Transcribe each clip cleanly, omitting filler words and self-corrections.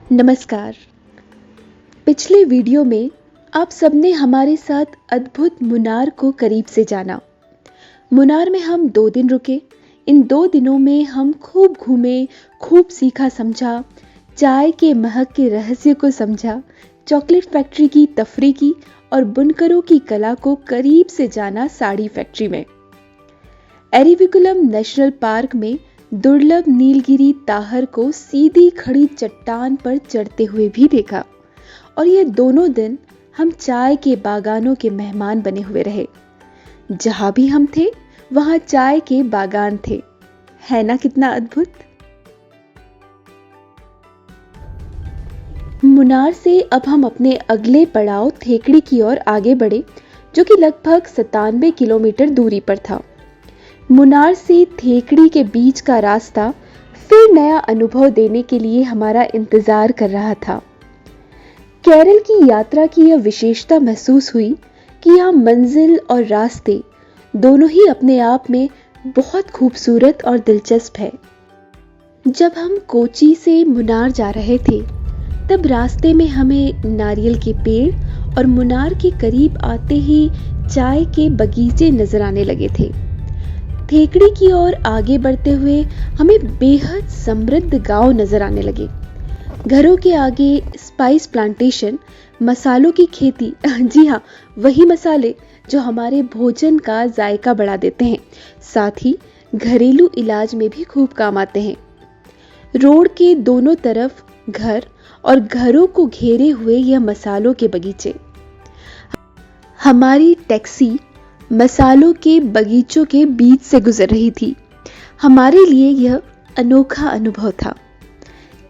नमस्कार। पिछले वीडियो में आप सबने हमारे साथ अद्भुत मुनार को करीब से जाना। मुनार में हम 2 दिन रुके। इन 2 दिनों में हम खूब घूमे, खूब सीखा समझा, चाय के महक के रहस्य को समझा, चॉकलेट फैक्ट्री की तफरी की और बुनकरों की कला को करीब से जाना साड़ी फैक्ट्री में। एरिविकुलम नेशनल पार्क में दुर्लभ नीलगिरी ताहर को सीधी खड़ी चट्टान पर चढ़ते हुए भी देखा। और ये दोनों दिन हम चाय के बागानों के मेहमान बने हुए रहे। जहां भी हम थे वहां चाय के बागान थे। है ना कितना अद्भुत। मुनार से अब हम अपने अगले पड़ाव थेकड़ी की ओर आगे बढ़े, जो कि लगभग 97 किलोमीटर दूरी पर था। मुनार से थेकड़ी के बीच का रास्ता फिर नया अनुभव देने के लिए हमारा इंतजार कर रहा था। केरल की यात्रा की यह विशेषता महसूस हुई कि यहाँ मंजिल और रास्ते दोनों ही अपने आप में बहुत खूबसूरत और दिलचस्प है। जब हम कोची से मुनार जा रहे थे तब रास्ते में हमें नारियल के पेड़ और मुनार के करीब आते ही चाय के बगीचे नजर आने लगे थे। थेकड़ी की ओर आगे बढ़ते हुए हमें बेहद समृद्ध गांव नजर आने लगे। घरों के आगे स्पाइस प्लांटेशन, मसालों की खेती, जी हाँ, वही मसाले जो हमारे भोजन का जायका बढ़ा देते हैं, साथ ही घरेलू इलाज में भी खूब काम आते हैं। रोड के दोनों तरफ घर और घरों को घेरे हुए यह मसालों के बगीचे। हमारी टैक्सी मसालों के बगीचों के बीच से गुजर रही थी। हमारे लिए यह अनोखा अनुभव था।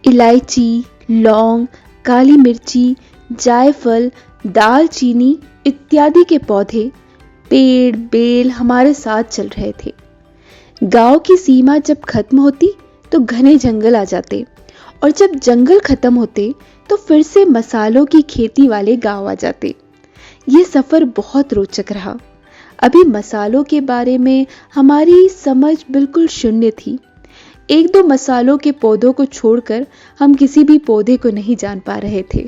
इलायची, लौंग, काली मिर्ची, जायफल, दालचीनी इत्यादि के पौधे, पेड़, बेल हमारे साथ चल रहे थे। गांव की सीमा जब खत्म होती तो घने जंगल आ जाते, और जब जंगल खत्म होते तो फिर से मसालों की खेती वाले गांव आ जाते। ये सफर बहुत रोचक रहा। अभी मसालों के बारे में हमारी समझ बिल्कुल शून्य थी। 1-2 मसालों के पौधों को छोड़कर हम किसी भी पौधे को नहीं जान पा रहे थे।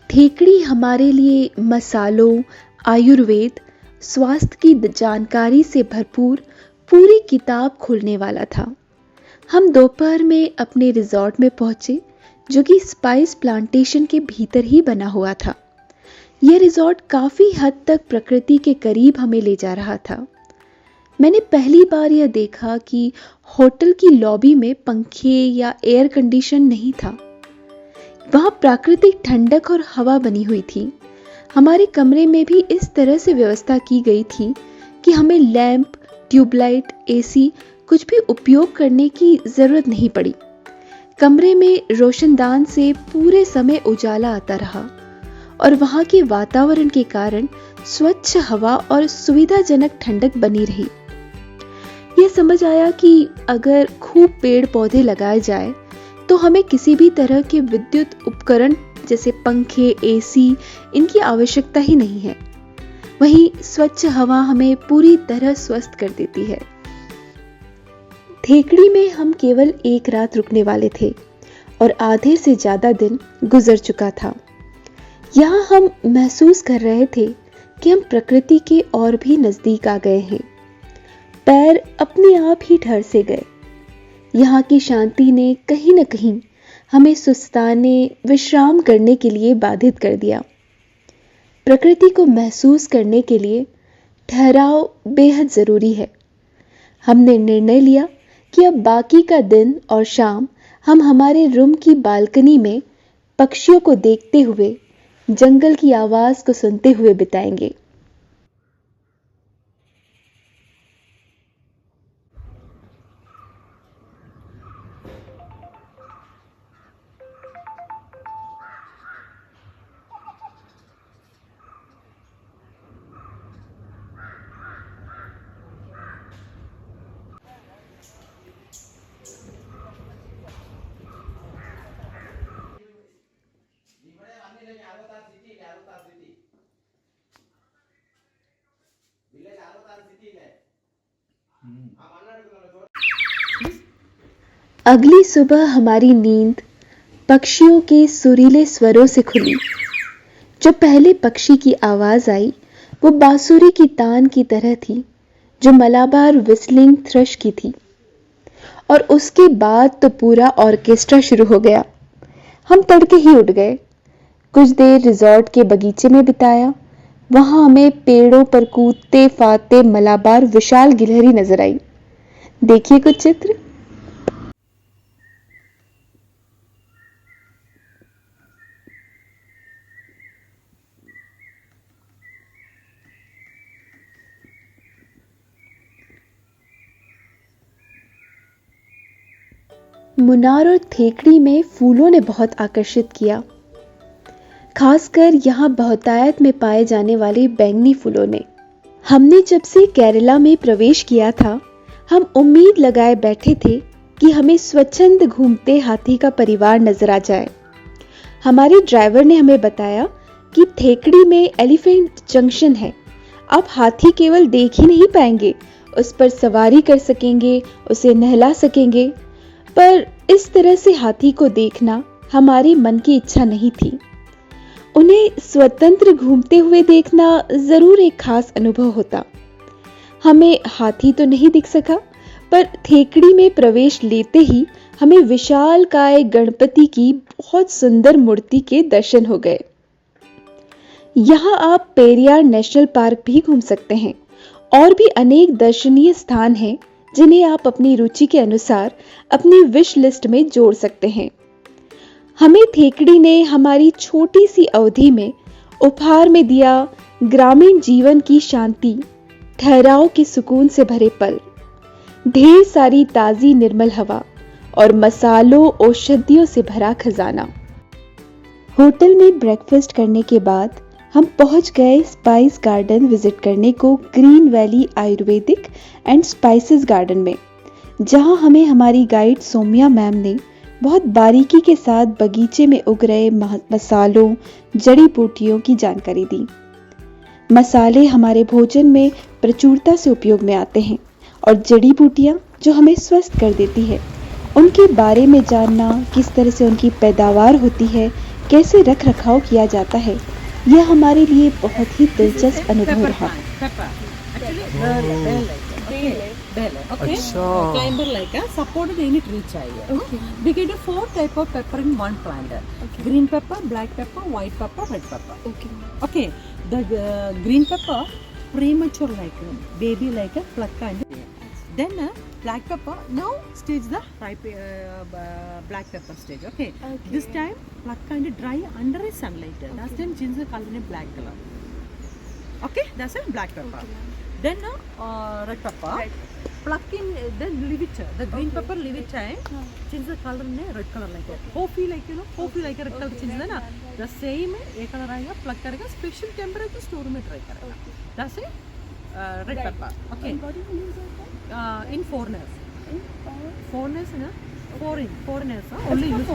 थेकड़ी हमारे लिए मसालों, आयुर्वेद, स्वास्थ्य की जानकारी से भरपूर पूरी किताब खोलने वाला था। हम दोपहर में अपने रिजॉर्ट में पहुंचे, जो कि स्पाइस प्लांटेशन के भीतर ही बना हुआ था। यह रिजॉर्ट काफी हद तक प्रकृति के करीब हमें ले जा रहा था। मैंने पहली बार यह देखा कि होटल की लॉबी में पंखे या एयर कंडीशन नहीं था। वहां प्राकृतिक ठंडक और हवा बनी हुई थी। हमारे कमरे में भी इस तरह से व्यवस्था की गई थी कि हमें लैंप, ट्यूबलाइट, एसी कुछ भी उपयोग करने की जरूरत नहीं पड़ी। कमरे में रोशनदान से पूरे समय उजाला आता रहा और वहां के वातावरण के कारण स्वच्छ हवा और सुविधाजनक ठंडक बनी रही। यह समझ आया कि अगर खूब पेड़ पौधे लगाए जाए तो हमें किसी भी तरह के विद्युत उपकरण जैसे पंखे, एसी, इनकी आवश्यकता ही नहीं है। वहीं स्वच्छ हवा हमें पूरी तरह स्वस्थ कर देती है। थेकड़ी में हम केवल 1 रात रुकने वाले थे और आधे से ज्यादा दिन गुजर चुका था। यहाँ हम महसूस कर रहे थे कि हम प्रकृति के और भी नजदीक आ गए हैं। पैर अपने आप ही ठहर से गए। यहाँ की शांति ने कहीं न कहीं हमें सुस्ताने, विश्राम करने के लिए बाधित कर दिया। प्रकृति को महसूस करने के लिए ठहराव बेहद जरूरी है। हमने निर्णय लिया कि अब बाकी का दिन और शाम हम हमारे रूम की बालकनी में पक्षियों को देखते हुए, जंगल की आवाज को सुनते हुए बिताएंगे। अगली सुबह हमारी नींद पक्षियों के सुरीले स्वरों से खुली। जो पहले पक्षी की आवाज आई वो बांसुरी की तान की तरह थी जो मलाबार विस्लिंग थ्रश की थी। और उसके बाद तो पूरा ऑर्केस्ट्रा शुरू हो गया। हम तड़के ही उठ गए, कुछ देर रिजॉर्ट के बगीचे में बिताया। वहां हमें पेड़ों पर कूदते फाते मलाबार विशाल गिलहरी नजर आई। देखिए कुछ चित्र। मुनार और थेकड़ी में फूलों ने बहुत आकर्षित किया, खासकर यहाँ बहुतायत में पाए जाने वाले बैंगनी फूलों ने। हमने जब से केरला में प्रवेश किया था, हम उम्मीद लगाए बैठे थे कि हमें स्वच्छंद घूमते हाथी का परिवार नजर आ जाए। हमारे ड्राइवर ने हमें बताया कि थेकड़ी में एलिफेंट जंक्शन है। आप हाथी केवल देख ही नहीं पाएंगे, उस पर सवारी कर सकेंगे, उसे नहला सकेंगे। पर इस तरह से हाथी को देखना हमारे मन की इच्छा नहीं थी। उन्हें स्वतंत्र घूमते हुए देखना जरूर एक खास अनुभव होता। हमें हाथी तो नहीं दिख सका, पर थेकड़ी में प्रवेश लेते ही हमें विशालकाय गणपति की बहुत सुंदर मूर्ति के दर्शन हो गए। यहाँ आप पेरियार नेशनल पार्क भी घूम सकते हैं। और भी अनेक दर्शनीय स्थान हैं जिन्हें आप अपनी रुचि के अनुसार अपनी विश लिस्ट में जोड़ सकते हैं। हमें थेकड़ी ने हमारी छोटी सी अवधि में उपहार में दिया ग्रामीण जीवन की शांति, ठहराव के सुकून से भरे पल, ढेर सारी ताजी निर्मल हवा और मसालों औषधियों से भरा खजाना। होटल में ब्रेकफास्ट करने के बाद हम पहुंच गए स्पाइस गार्डन विजिट करने को, green valley Ayurvedic and spices garden में, जहां हमें हमारी गाइड सोम्या मैम ने बहुत बारीकी के साथ बगीचे में उग रहे मसालों, जड़ी बूटियों की जानकारी दी। मसाले हमारे भोजन में प्रचुरता से उपयोग में आते हैं और जड़ी बूटियां जो हमें स्वस्थ कर देती है, उनके बारे में जानना, किस तरह से उनकी पैदावार होती है, कैसे रख रखाव किया जाता है, यह हमारे लिए बहुत ही दिलचस्प अनुभव रहा। Climber like a supported any tree चाहिए. Okay. We get 4 type of pepper in one plant. Okay. Green pepper, black pepper, white pepper, red pepper. Okay. Okay. The green pepper premature like baby like a pluck and then black pepper now stage the ripe black pepper stage. Okay. This time pluck and dry under a sunlight. Okay. Last time change the color in black color. Okay. That's a black pepper. Okay. Then red pepper. Right. Pluck in, then leave it. The green pepper leave it time. Change the color in red color like that. Coffee like coffee like a red color change ना. The same एक color आएगा, pluck करेगा, special temperature store में try करेगा. That's it. Red pepper. Okay. In foreigners. Foreigners ना. Foreigners. Only used.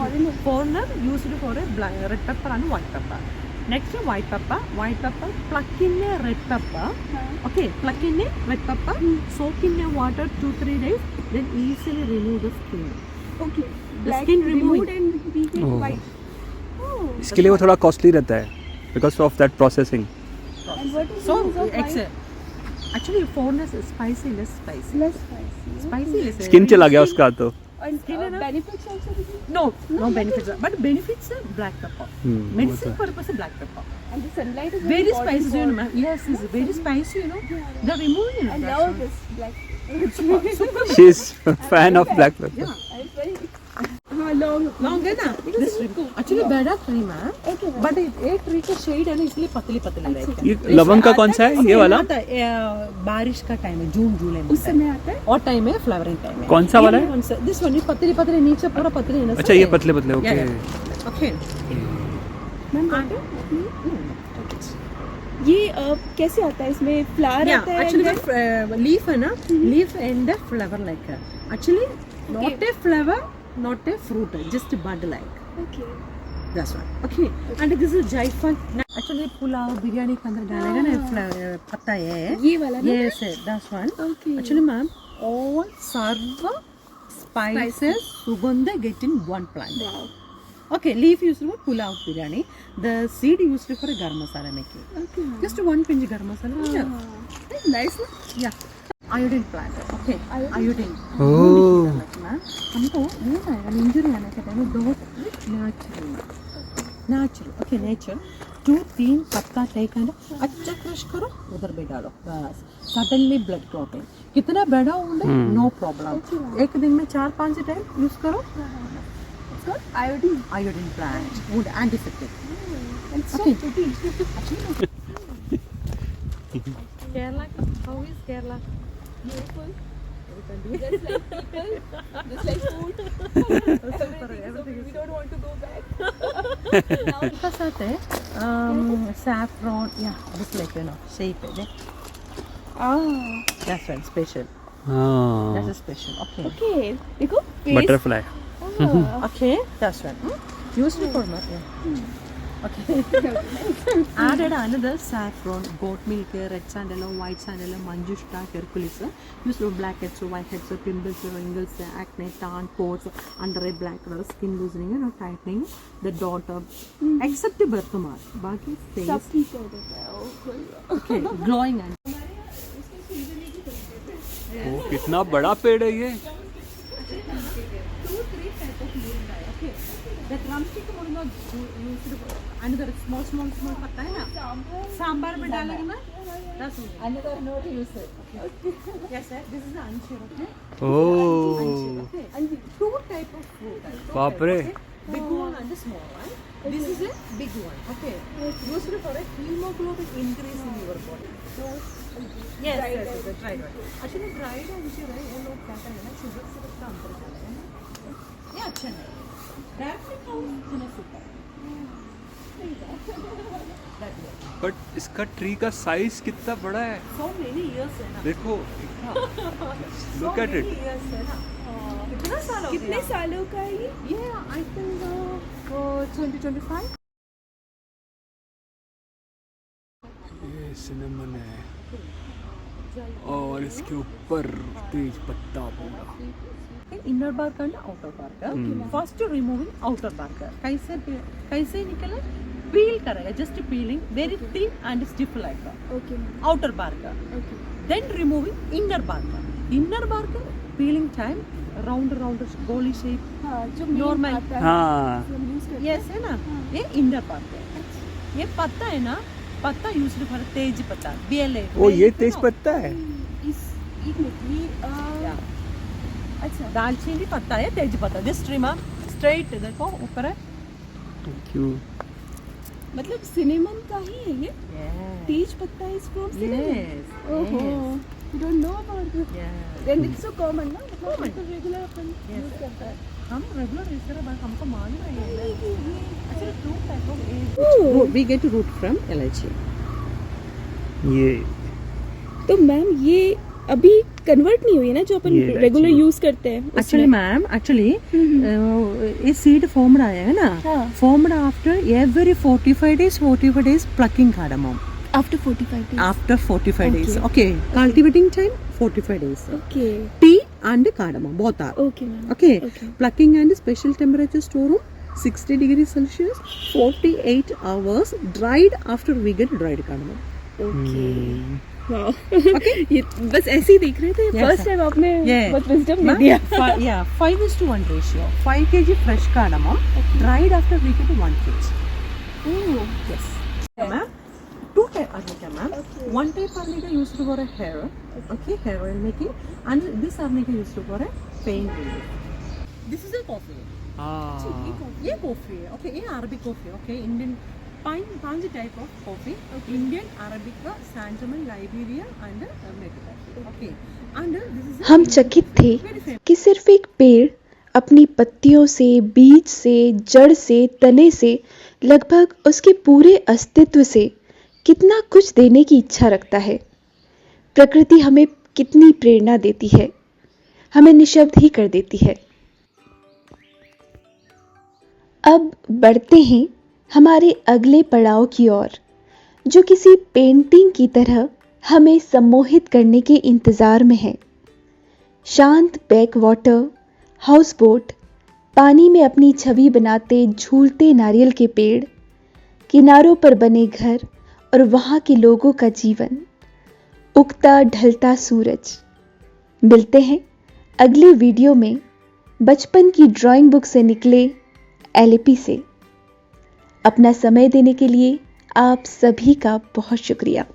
Foreigner used for a black, red pepper and white pepper. Next white pepper, pluck in a red pepper. Okay, pluck in a red pepper, soak in a water 2-3 days, then easily remove the skin. Okay, the skin removed and we get white. Oh. इसके लिए वो थोड़ा costly रहता है because of that processing. And what is so actually foreigners spicy, less spicy. Less spicy. Spicy less. Skin चला गया उसका तो. And benefits also? No benefits. But benefits are black pepper. Medicine purpose is black pepper. And the sunlight is very spicy, you know. Yes, it's very spicy, you know. The removing. And now this black. Super. She's a fan of black pepper. Yeah. It's very long है ना. This actually better tree man. Okay. But एक tree का shade है ना, इसलिए पतली रहती है. ये लवंग का कौन सा है? ये वाला? बारिश का टाइम है, जून जुलाई में. उस समय आता है. और टाइम है फ्लावरिंग टाइम है. कौन सा वाला है? दिस वन पतली नीचे पूरा पतली है ना. अच्छा ये पतले ओके. ओके. ये कैसे आता है? इसमें फ्लावर आता है? एक्चुअली लीफ है ना, leaf and the flower like. Actually not a flower, not a fruit, just a bud like. Okay. That's right. Okay. And this is jaifal. Actually, pulao, biryani के अंदर डालेगा ना पत्ता है. ये वाला ना? Yes, that's one. Okay. Actually, ma'am, all serve spices, sugandha get in one plant. Wow. Okay, leaf used for pulao biryani. The seed used for garam masala making. Okay. Just one pinch garam masala. nice. Yeah. Iodine plant. Okay. Iodine. Oh. हमको ये ना injury आने के time में dot natural. Okay, natural. 2-3 पत्ता take है ना अच्छा क्रश करो उधर भी डालो बस सडनली ब्लड क्लॉटिंग कितना बड़ा होगा नो प्रॉब्लम एक दिन में 4-5 टाइम यूज करो iodine plant would antiseptic It's so Okay. pretty. Kerala how is Kerala Beautiful. Just like people, just like food. Everything we don't want to go back. इसका साथ है saffron yeah just like you know shape है that's one special that's a special okay Okay. देखो face. Butterfly. okay that's one used for okay added another saffron goat milk red sandalwood white sandalwood manjushta hercules used for blackheads whiteheads pimples wrinkles acne tan pores under eye black color skin loosening and tightening the dot except birthmark baki face सब ठीक हो जाता है. okay glowing and ओ कितना बड़ा पेड़ है ये. the drumstick मोड़ना another small पत्ता है ना सांबार में डालेंगे ना that's Another note use it. yes sir this is the anshir okay Oh. okay and two type of fruit बाप रे. big one and the small one this is a big one okay used for a hemoglobin increase in your body yes dried actually dried anshir है वो लोग क्या करते हैं ना sugar syrup का अंदर डालते हैं ये अच्छा नहीं डायरेक्टली खाओ बिना शुगर बट इसका ट्री का साइज कितना बड़ा है. so many years है ना देखो. Look at it. years है ना कितना साल हो कितने सालों का है ये? ये I think 2025 ये सिनेमन है और इसके ऊपर तेज पत्ता पूरा. inner bark and outer bark first removing outer bark कैसे निकले peel करेगा just peeling very thin and stiff like that Okay. outer bark Okay. then removing inner bark peeling time round goalie shape हाँ जो Normal. आता है. हाँ. हम use करते हैं. yes है ना ये inner bark है ये पत्ता है ना पत्ता used for तेज पत्ता BLA ओ ये तेज पत्ता है. इस एक मिनट ये अच्छा दालचीनी पत्ता है तेज पत्ता दिस ट्रिम स्ट्रेट देखो ऊपर है Thank you. मतलब सिनेमन का ही है ये तेज पत्ता इज फ्रॉम सिनेमन. yes ओहो you don't know about this. yes then it's so common ना मतलब रेगुलर अपन यूज करता है. हम रेगुलर यूज कर रहे हमको मालूम है actually two type of Oh. We get root from elaichi ये तो मैम ये अभी कन्वर्ट नहीं हुई है ना जो अपन ये रेगुलर actually- यूज करते हैं एक्चुअली मैम एक्चुअली ये सीड फॉर्म्ड आया है ना हाँ. Formed after every 45 days plucking cardamom after 45 days. after 45 days Okay. okay cultivating time 45 days okay tea and cardamom both are okay ma'am. okay Okay. plucking and special temperature storeroom 60 degrees Celsius 48 hours dried after we get dried cardamom okay wow. okay ये बस ऐसे ही देख रहे थे Yes, first sir. Time आपने Yeah. बहुत wisdom दे Ma'am, दिया. 5:1 ratio 5 kg fresh cardamom dried after we get 1 kg Oh. yes ma'am two type arnica ma'am Okay. one type arnica used for a hair okay hair oil making and this arnica used for a pain relief this is a coffee हाँ. ये coffee है okay ये Arabic coffee okay Indian पांच type of coffee Indian arabica सैंटमन Liberia and Mexico okay and this is हम चकित थे कि सिर्फ एक पेड़ अपनी पत्तियों से, बीज से, जड़ से, तने से, लगभग उसके पूरे अस्तित्व से कितना कुछ देने की इच्छा रखता है. प्रकृति हमें कितनी प्रेरणा देती है, हमें निशब्द ही कर देती है. अब बढ़ते हैं हमारे अगले पड़ाव की ओर, जो किसी पेंटिंग की तरह हमें सम्मोहित करने के इंतजार में है. शांत बैक वाटर, हाउस बोट, पानी में अपनी छवि बनाते झूलते नारियल के पेड़, किनारों पर बने घर और वहां के लोगों का जीवन, उगता ढलता सूरज। मिलते हैं अगले वीडियो में बचपन की ड्राइंग बुक से निकले एलएपी से। अपना समय देने के लिए आप सभी का बहुत शुक्रिया।